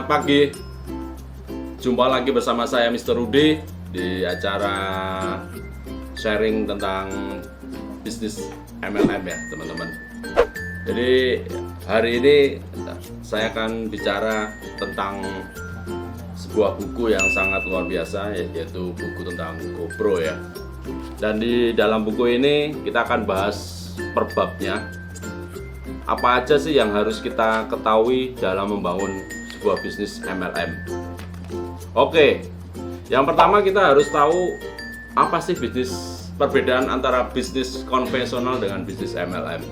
Selamat pagi. Jumpa lagi bersama saya Mr. Rudy di acara sharing tentang bisnis MLM ya teman-teman. Jadi hari ini saya akan bicara tentang sebuah buku yang sangat luar biasa, yaitu buku tentang GoPro ya. Dan di dalam buku ini kita akan bahas per babnya. Apa aja sih yang harus kita ketahui dalam membangun sebuah bisnis MLM. Oke, yang pertama kita harus tahu apa sih perbedaan antara bisnis konvensional dengan bisnis MLM.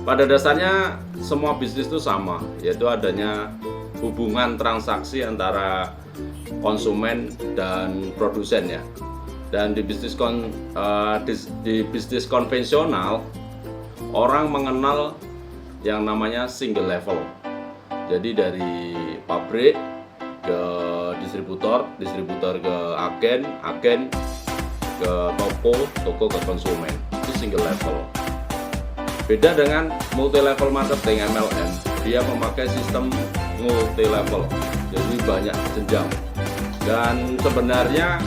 Pada dasarnya semua bisnis itu sama, yaitu adanya hubungan transaksi antara konsumen dan produsen ya. Dan di bisnis konvensional orang mengenal yang namanya single level. Jadi dari pabrik ke distributor ke agen ke toko ke konsumen. Itu single level. Beda dengan multi level marketing MLM, dia memakai sistem multi level. Jadi banyak jenjang. Dan sebenarnya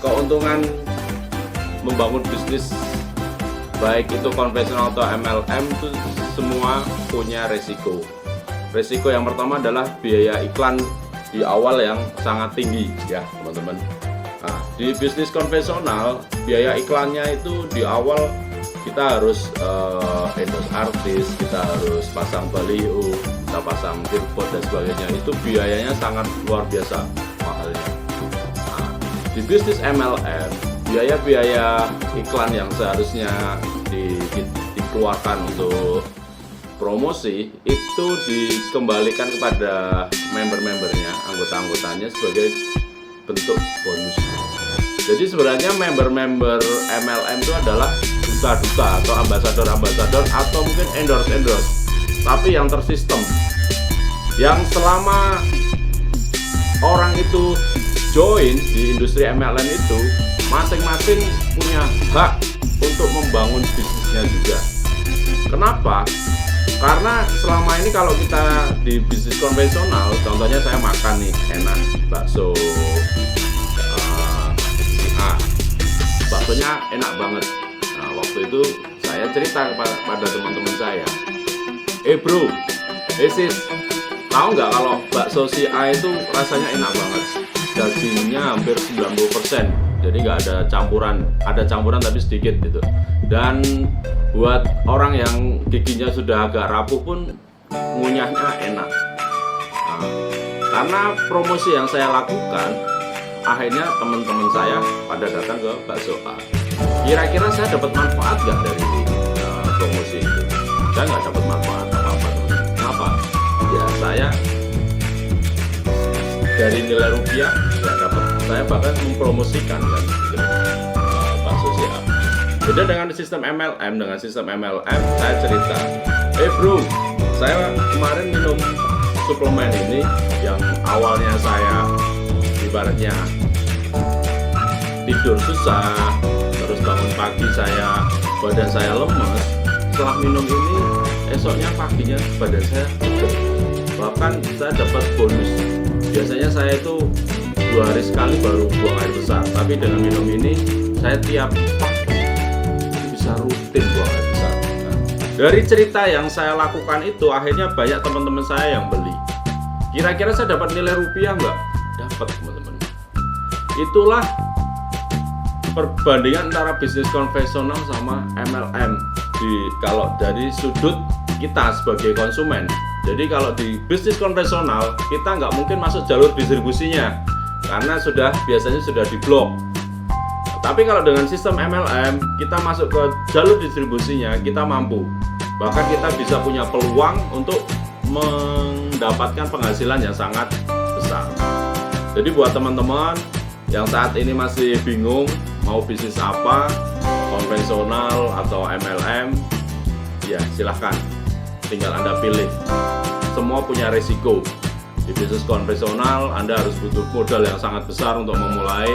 keuntungan membangun bisnis baik itu konvensional atau MLM itu semua punya resiko. Resiko yang pertama adalah biaya iklan di awal yang sangat tinggi ya teman-teman. Nah, di bisnis konvensional biaya iklannya itu di awal kita harus endorse artis, kita harus pasang baliho, kita pasang billboard dan sebagainya. Itu biayanya sangat luar biasa mahalnya. Nah, di bisnis MLM biaya-biaya iklan yang seharusnya dikeluarkan untuk promosi itu dikembalikan kepada member-membernya, anggota-anggotanya sebagai bentuk bonus. Jadi sebenarnya member-member MLM itu adalah duta-duta atau ambasador-ambasador atau mungkin endorse, tapi yang tersistem. Yang selama orang itu join di industri MLM itu masing-masing punya hak untuk membangun bisnisnya juga. Kenapa? Karena selama ini kalau kita di bisnis konvensional, contohnya saya makan nih enak bakso si A, baksonya enak banget. Nah waktu itu saya cerita kepada teman-teman saya, bro, sis, tahu nggak kalau bakso si A itu rasanya enak banget, dagingnya hampir 90%. Jadi nggak ada campuran tapi sedikit gitu. Dan buat orang yang giginya sudah agak rapuh pun ngunyahnya enak. Nah, karena promosi yang saya lakukan, akhirnya teman-teman saya pada datang ke bakso A. Kira-kira saya dapat manfaat nggak dari promosi itu? Saya nggak dapat manfaat apa-apa. Kenapa? Ya saya dari nilai rupiah nggak dapat. Saya bahkan mempromosikan kan bakso si A. Beda dengan sistem MLM. Dengan sistem MLM saya cerita, bro, saya kemarin minum suplemen ini yang awalnya saya ibaratnya tidur susah, terus bangun pagi badan saya lemes. Setelah minum ini esoknya paginya badan saya seger. Bahkan saya dapat bonus. Biasanya saya itu 2 hari sekali baru buang air besar, tapi dengan minum ini saya tiap bisa rutin buang air besar. Nah, dari cerita yang saya lakukan itu akhirnya banyak teman-teman saya yang beli. Kira-kira saya dapat nilai rupiah nggak? Dapat teman-teman. Itulah perbandingan antara bisnis konvensional sama MLM kalau dari sudut kita sebagai konsumen. Jadi kalau di bisnis konvensional kita nggak mungkin masuk jalur distribusinya karena biasanya sudah diblok. Tapi kalau dengan sistem MLM kita masuk ke jalur distribusinya, kita mampu. Bahkan kita bisa punya peluang untuk mendapatkan penghasilan yang sangat besar. Jadi buat teman-teman yang saat ini masih bingung mau bisnis apa, konvensional atau MLM, ya silahkan, tinggal Anda pilih. Semua punya resiko. Di bisnis konvensional Anda harus butuh modal yang sangat besar untuk memulai,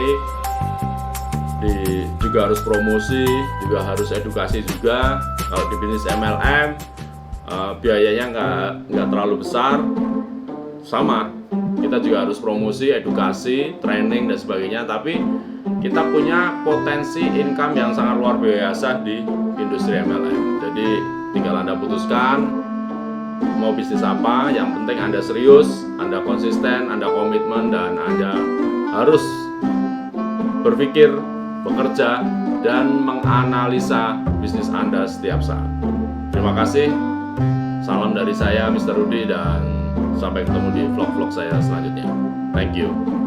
juga harus promosi, juga harus edukasi juga. Kalau di bisnis MLM biayanya nggak terlalu besar, sama, kita juga harus promosi, edukasi, training dan sebagainya, tapi kita punya potensi income yang sangat luar biasa di industri MLM. Jadi tinggal Anda putuskan mau bisnis apa, yang penting Anda serius, Anda konsisten, Anda komitmen, dan Anda harus berpikir, bekerja, dan menganalisa bisnis Anda setiap saat. Terima kasih. Salam dari saya, Mr. Rudy, dan sampai ketemu di vlog-vlog saya selanjutnya. Thank you.